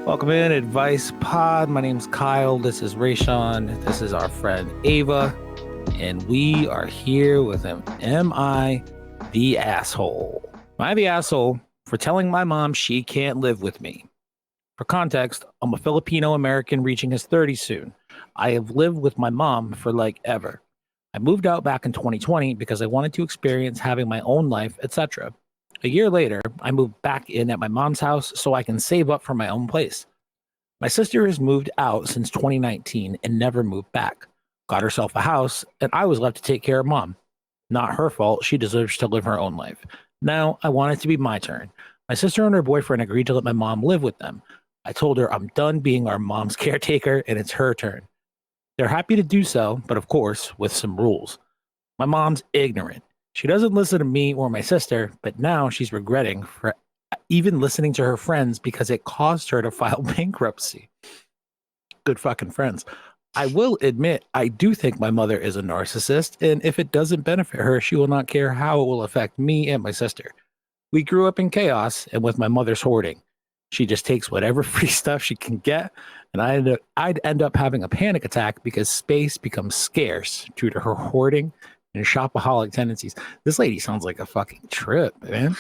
Welcome in Advice Pod. My name's Kyle. This is Rayshawn. This is our friend Ava. And we are here with him. Am I the asshole? Am I the asshole for telling my mom she can't live with me? For context, I'm a Filipino American reaching his 30s soon. I have lived with my mom for like ever. I moved out back in 2020 because I wanted to experience having my own life, etc. A year later, I moved back in at my mom's house so I can save up for my own place. My sister has moved out since 2019 and never moved back. Got herself a house, and I was left to take care of mom. Not her fault. She deserves to live her own life. Now, I want it to be my turn. My sister and her boyfriend agreed to let my mom live with them. I told her I'm done being our mom's caretaker and it's her turn. They're happy to do so, but of course, with some rules. My mom's ignorant. She doesn't listen to me or my sister, but now she's regretting for even listening to her friends because it caused her to file bankruptcy. Good fucking friends. I will admit, I do think my mother is a narcissist, and if it doesn't benefit her, she will not care how it will affect me and my sister. We grew up in chaos and with my mother's hoarding. She just takes whatever free stuff she can get, and I'd end up having a panic attack because space becomes scarce due to her hoarding and shopaholic tendencies. This lady sounds like a fucking trip, man.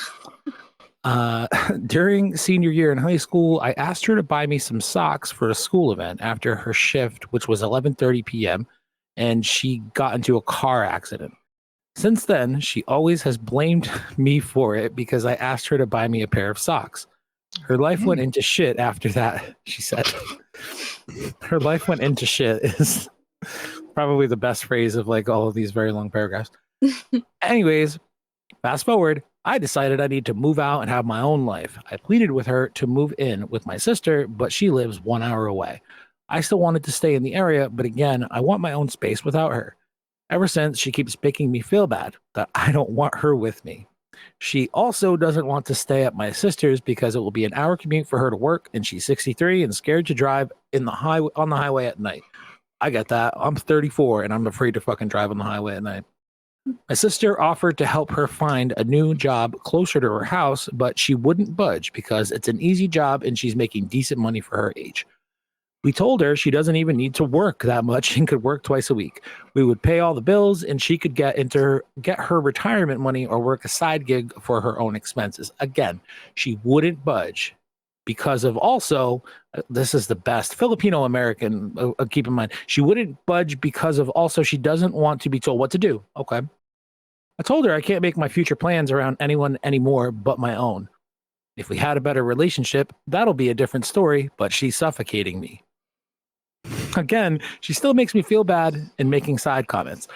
During senior year in high school, I asked her to buy me some socks for a school event after her shift, which was 11:30 p.m., and she got into a car accident. Since then, she always has blamed me for it because I asked her to buy me a pair of socks. Her life went into shit after that, she said. Her life went into shit is probably the best phrase of like all of these very long paragraphs. Anyways, fast forward, I decided I need to move out and have my own life. I pleaded with her to move in with my sister, but she lives 1 hour away. I still wanted to stay in the area, but again, I want my own space without her. Ever since, she keeps making me feel bad that I don't want her with me. She also doesn't want to stay at my sister's because it will be an hour commute for her to work, and she's 63 and scared to drive on the highway at night. I get that. I'm 34 and I'm afraid to fucking drive on the highway at night. My sister offered to help her find a new job closer to her house, but she wouldn't budge because it's an easy job and she's making decent money for her age. We told her she doesn't even need to work that much and could work twice a week. We would pay all the bills and she could get her retirement money or work a side gig for her own expenses. Again, she wouldn't budge because of also, this is the best, Filipino American, keep in mind, she wouldn't budge because of also she doesn't want to be told what to do. Okay. I told her I can't make my future plans around anyone anymore but my own. If we had a better relationship, that'll be a different story, but she's suffocating me. Again, she still makes me feel bad and making side comments.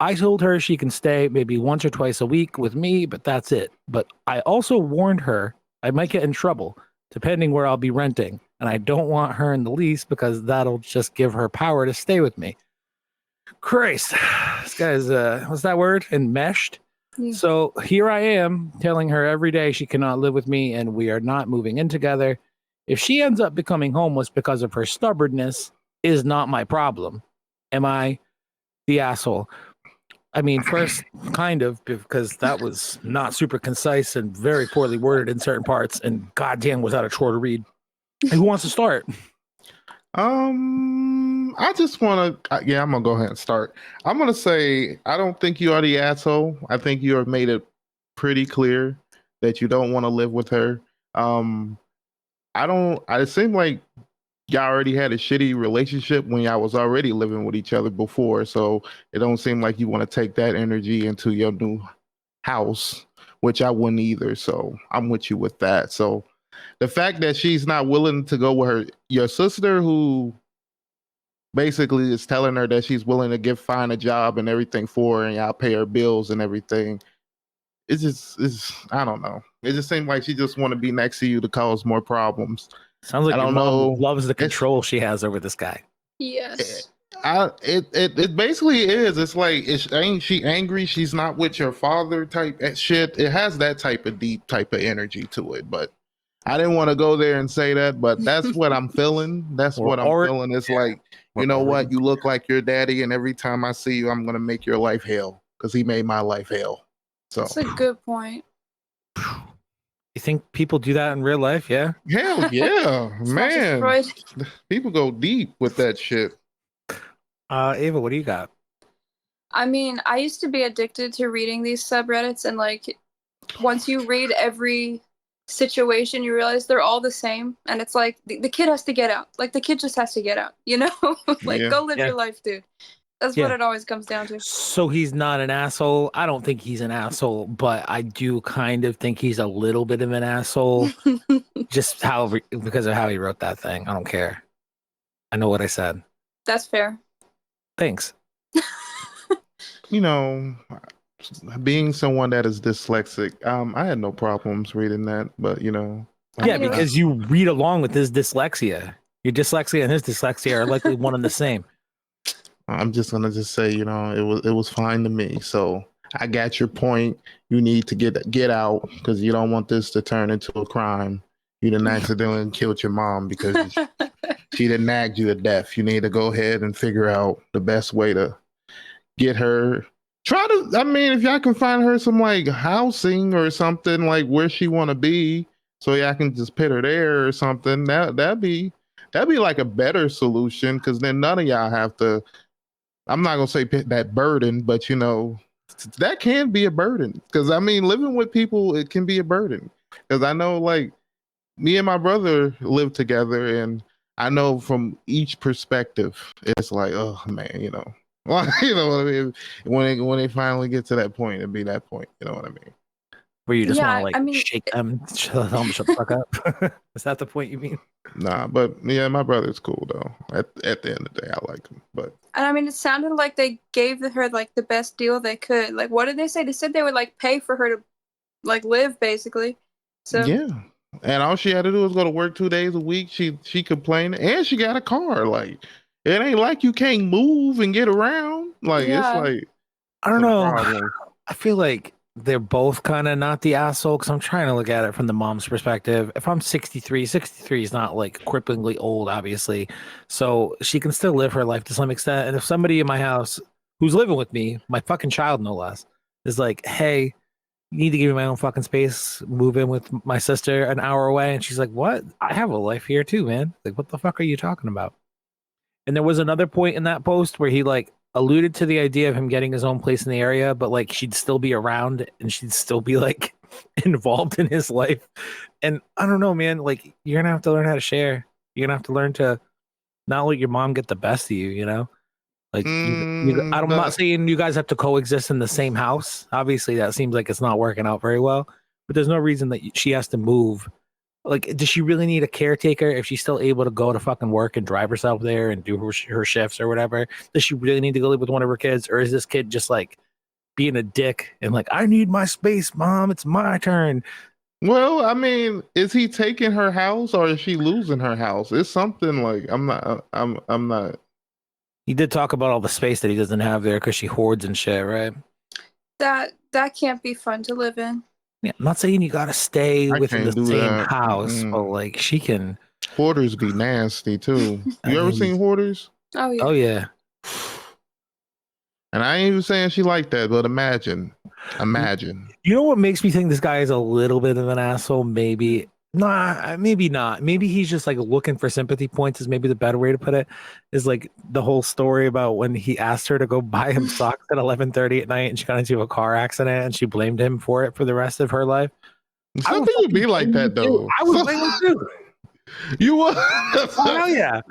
I told her she can stay maybe once or twice a week with me, but that's it. But I also warned her I might get in trouble, depending where I'll be renting, and I don't want her in the lease because that'll just give her power to stay with me. Christ, this guy's, what's that word? Enmeshed? Yeah. So here I am telling her every day she cannot live with me and we are not moving in together. If she ends up becoming homeless because of her stubbornness, is not my problem. Am I the asshole? I mean, first, kind of, because that was not super concise and very poorly worded in certain parts, and goddamn was that a chore to read. Who wants to start? I just want to, I'm going to go ahead and start. I'm going to say, I don't think you are the asshole. I think you have made it pretty clear that you don't want to live with her. It seemed like y'all already had a shitty relationship when y'all was already living with each other before. So it don't seem like you want to take that energy into your new house, which I wouldn't either. So I'm with you with that. So the fact that she's not willing to go with your sister, who basically is telling her that she's willing to find a job and everything for her, and y'all pay her bills and everything. I don't know. It just seems like she just want to be next to you to cause more problems. Sounds like your mom loves the control she has over this guy. Yes. It basically is. It's like, ain't she angry she's not with your father type shit. It has that type of deep type of energy to it, but I didn't want to go there and say that, but that's what I'm feeling. That's what I'm feeling. It's like, you know what? You look like your daddy, and every time I see you, I'm going to make your life hell because he made my life hell. So that's a good point. You think people do that in real life? Yeah. Hell yeah, Smashes man. Freud. People go deep with that shit. Ava, what do you got? I mean, I used to be addicted to reading these subreddits, and like, once you read every situation, you realize they're all the same, and it's like the kid has to get out. Like the kid just has to get out, you know? Like Yeah. go live Yeah. your life, dude. That's Yeah. what it always comes down to. So he's not an asshole. I don't think he's an asshole, but I do kind of think he's a little bit of an asshole. Just because of how he wrote that thing. I don't care. I know what I said. That's fair. Thanks. You know, being someone that is dyslexic, I had no problems reading that, but you know, Yeah, mean, because you read along with his dyslexia. Your dyslexia and his dyslexia are likely one and the same. I'm just gonna just say, you know, it was fine to me. So I got your point. You need to get out because you don't want this to turn into a crime. You didn't accidentally killed your mom because she didn't nag you to death. You need to go ahead and figure out the best way to get her. I mean, if y'all can find her some like housing or something like where she want to be, so y'all can just put her there or something. That'd be like a better solution because then none of y'all have to. I'm not gonna say put that burden, but you know, that can be a burden. Because I mean, living with people, it can be a burden. Because I know, like, me and my brother live together, and I know from each perspective, it's like, oh man, you know, you know what I mean. When they finally get to that point, it'd be that point. You know what I mean? Where you just want Yeah, to like I mean, shake them, tell them to shut the fuck up. Is that the point you mean? Nah, but yeah, my brother's cool though. At the end of the day, I like him. But and I mean, it sounded like they gave her like the best deal they could. Like, what did they say? They said they would like pay for her to like live, basically. So yeah, and all she had to do was go to work 2 days a week. She complained, and she got a car. Like it ain't like you can't move and get around. Like it's Yeah. like I don't some know. problems. I feel like they're both kind of not the asshole because I'm trying to look at it from the mom's perspective. If I'm 63, 63 is not like cripplingly old, obviously. So she can still live her life to some extent. And if somebody in my house who's living with me, my fucking child no less, is like, hey, you need to give me my own fucking space, move in with my sister an hour away. And she's like, what? I have a life here too, man. Like, what the fuck are you talking about? And there was another point in that post where he like alluded to the idea of him getting his own place in the area, but like she'd still be around and she'd still be like involved in his life. And I don't know, man, like you're gonna have to learn how to share. You're gonna have to learn to not let your mom get the best of you, you know? Like I'm not saying you guys have to coexist in the same house. Obviously, that seems like it's not working out very well, but there's no reason that she has to move. Like, does she really need a caretaker if she's still able to go to fucking work and drive herself there and do her shifts or whatever? Does she really need to go live with one of her kids, or is this kid just like being a dick and like, I need my space, mom, it's my turn? Well, I mean, is he taking her house or is she losing her house? It's something like I'm not. He did talk about all the space that he doesn't have there because she hoards and shit, right? that can't be fun to live in. Yeah, I'm not saying you gotta stay I within the can't do same that. house, but like she can. Hoarders be nasty too. I You ever mean, seen hoarders? Oh yeah. Oh yeah. And I ain't even saying she like that, but imagine. You know what makes me think this guy is a little bit of an asshole? Maybe. Nah, maybe not. Maybe he's just like looking for sympathy points, is maybe the better way to put it. Is like the whole story about when he asked her to go buy him socks at 11:30 at night and she got into a car accident and she blamed him for it for the rest of her life. Some people be like that though. I would blame him too. You would? Oh, hell yeah.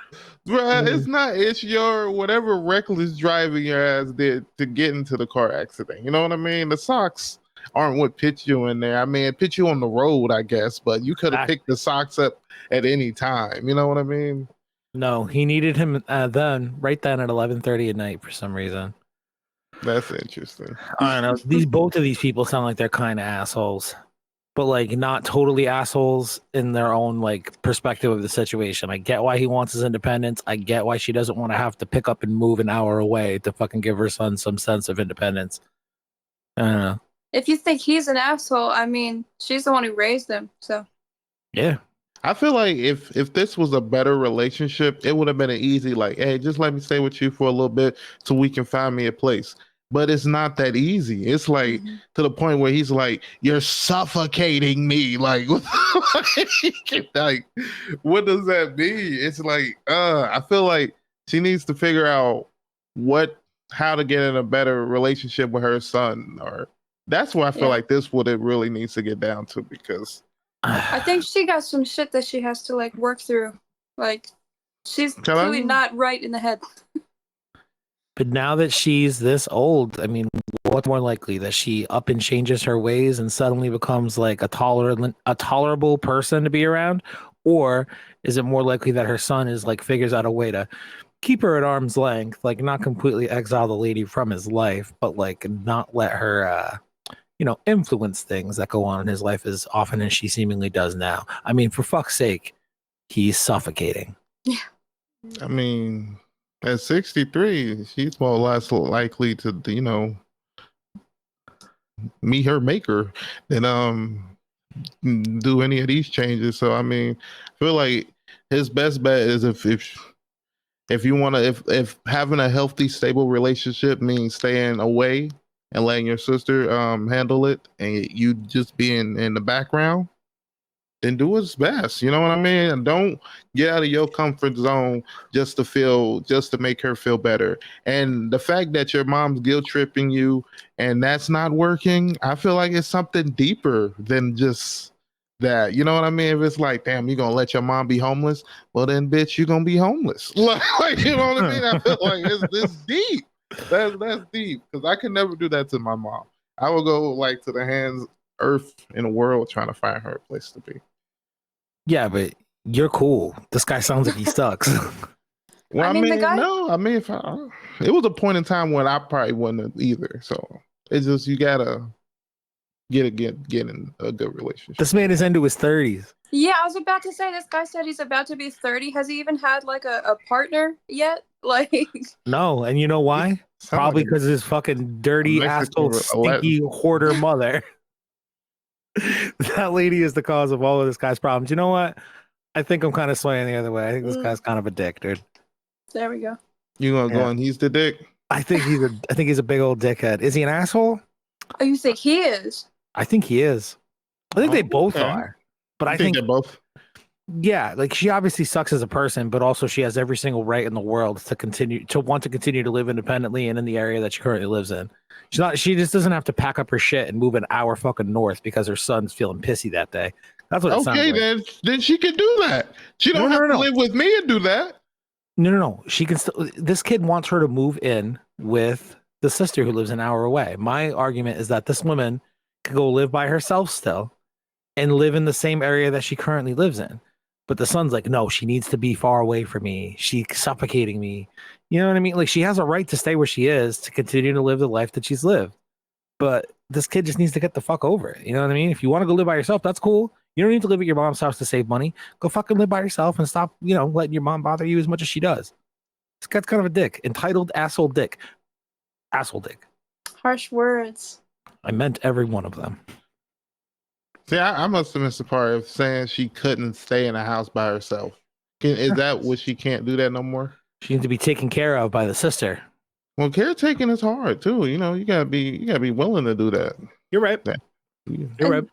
Bruh, it's your whatever reckless driving your ass did to get into the car accident. You know what I mean? The socks aren't what put you in there. I mean, it put you on the road, I guess, but you could have picked the socks up at any time. You know what I mean? No, he needed him right then at 11:30 at night for some reason. That's interesting. I don't know. Both of these people sound like they're kind of assholes, but like not totally assholes in their own like perspective of the situation. I get why he wants his independence. I get why she doesn't want to have to pick up and move an hour away to fucking give her son some sense of independence. I don't know. If you think he's an asshole, I mean, she's the one who raised him, so. Yeah. I feel like if this was a better relationship, it would have been an easy like, hey, just let me stay with you for a little bit so we can find me a place. but it's not that easy. It's like to the point where he's like, "You're suffocating me." Like, like, what does that mean? It's like, I feel like she needs to figure out how to get in a better relationship with her son, or that's where I feel like this what it really needs to get down to, because I think she got some shit that she has to like work through. Like, she's clearly not right in the head. But now that she's this old, I mean, what's more likely, that she up and changes her ways and suddenly becomes like a tolerable person to be around, or is it more likely that her son is like figures out a way to keep her at arm's length, like not completely exile the lady from his life, but like not let her influence things that go on in his life as often as she seemingly does now. I mean, for fuck's sake, he's suffocating. Yeah. I mean, at 63, she's more or less likely to, meet her maker than do any of these changes. So I mean, I feel like his best bet is if you want to, if having a healthy, stable relationship means staying away and letting your sister handle it, and you just being in the background, then do what's best. You know what I mean? And don't get out of your comfort zone just to make her feel better. And the fact that your mom's guilt tripping you and that's not working, I feel like it's something deeper than just that. You know what I mean? If it's like, damn, you're gonna let your mom be homeless, well then bitch, you're gonna be homeless. Like, you know what I mean? I feel like it's deep. That's deep. Because I could never do that to my mom. I would go like to the hands earth in the world trying to find her a place to be. Yeah, but you're cool. This guy sounds like he sucks. Well, I mean, if it was a point in time when I probably wouldn't either. So it's just you gotta get in a good relationship. This man is into his 30s. Yeah, I was about to say, this guy said he's about to be 30. Has he even had like a partner yet? Like, no, and you know why? Probably because of his fucking dirty, asshole, stinky hoarder mother. That lady is the cause of all of this guy's problems. You know what? I think I'm kind of swaying the other way. I think this guy's kind of a dick, dude. There we go. You gonna go and he's the dick? I think he's a big old dickhead. Is he an asshole? Oh, you think he is? I think he is. I think they both are. But I think they're both. Yeah, like she obviously sucks as a person, but also she has every single right in the world to want to continue to live independently and in the area that she currently lives in. She just doesn't have to pack up her shit and move an hour fucking north because her son's feeling pissy that day. That's what it sounds like. Okay, then she can do that. She don't have to live with me and do that. No. She can still. This kid wants her to move in with the sister who lives an hour away. My argument is that this woman could go live by herself still and live in the same area that she currently lives in. But the son's like, no, she needs to be far away from me. She's suffocating me. You know what I mean? Like, she has a right to stay where she is to continue to live the life that she's lived. But this kid just needs to get the fuck over it. You know what I mean? If you want to go live by yourself, that's cool. You don't need to live at your mom's house to save money. Go fucking live by yourself and stop, letting your mom bother you as much as she does. This guy's kind of a dick. Entitled asshole dick. Asshole dick. Harsh words. I meant every one of them. See, I must have missed the part of saying she couldn't stay in a house by herself. Is that what she can't do that no more? She needs to be taken care of by the sister. Well, caretaking is hard too. You gotta be willing to do that. You're right. Yeah. You're right.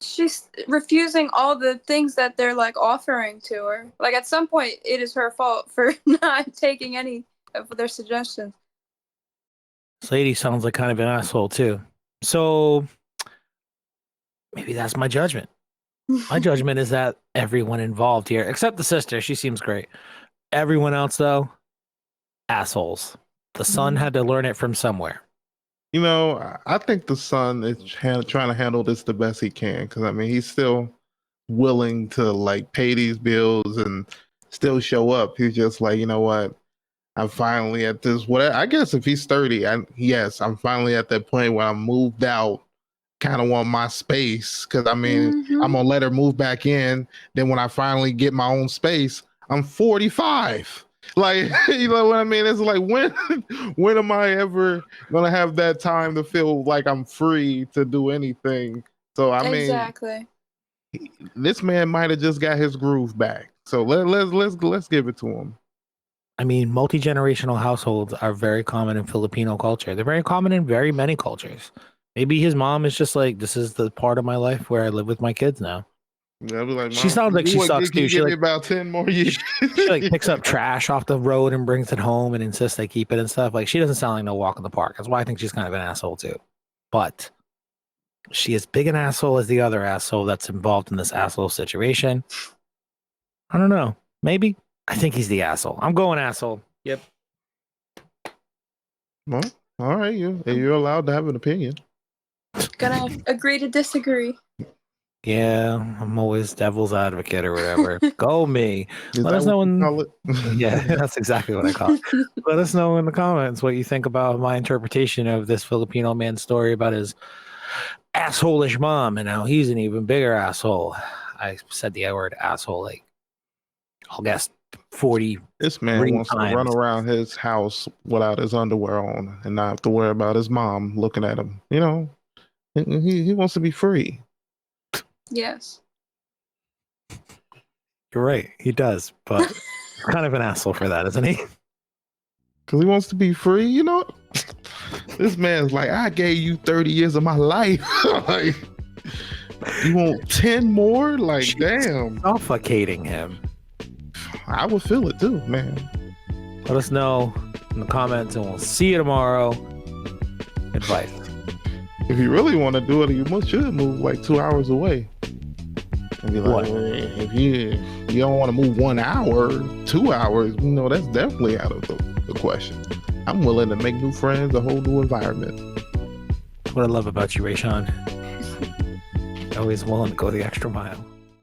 She's refusing all the things that they're like offering to her. Like, at some point, it is her fault for not taking any of their suggestions. This lady sounds like kind of an asshole too. So maybe that's my judgment. My judgment is that everyone involved here, except the sister, she seems great. Everyone else, though, assholes. The son had to learn it from somewhere. I think the son is trying to handle this the best he can, because I mean, he's still willing to like pay these bills and still show up. He's just like, you know what? I'm finally at this. I guess if he's 30, I'm finally at that point where I'm moved out. Kind of want my space, because I mean, I'm gonna let her move back in. Then when I finally get my own space, I'm 45. Like, you know what I mean? It's like, when am I ever gonna have that time to feel like I'm free to do anything? So I mean, exactly. This man might have just got his groove back. So let's give it to him. I mean, multi-generational households are very common in Filipino culture. They're very common in very many cultures. Maybe his mom is just like, this is the part of my life where I live with my kids now. Yeah, I'll be like, She Mom, sounds like you she would sucks give, too. She give me like about 10 more years. she like picks up trash off the road and brings it home and insists they keep it and stuff. Like she doesn't sound like no walk in the park. That's why I think she's kind of an asshole too. But she is big an asshole as the other asshole that's involved in this asshole situation. I don't know. Maybe. I think he's the asshole. I'm going asshole. Yep. Well, all right, you're allowed to have an opinion. Gonna agree to disagree. Yeah, I'm always devil's advocate or whatever. Go me. Is Let that us know what you in call it? yeah, that's exactly what I call it. Let us know in the comments what you think about my interpretation of this Filipino man's story about his asshole-ish mom and how he's an even bigger asshole. I said the word asshole like I'll guess 40 This man wants to run times. around his house without his underwear on and not have to worry about his mom looking at him. You know, he wants to be free. Yes. You're right, he does, but kind of an asshole for that, isn't he? Because he wants to be free, you know? This man's like, I gave you 30 years of my life. Like, you want 10 more? Like, She's damn. suffocating him. I would feel it too, man. Let us know in the comments and we'll see you tomorrow. Advice. If you really want to do it, you should move like 2 hours away. And be like, What? well, if you don't want to move 1 hour, 2 hours, you know, that's definitely out of the question. I'm willing to make new friends, a whole new environment. That's what I love about you, Rayshawn. Always willing to go the extra mile.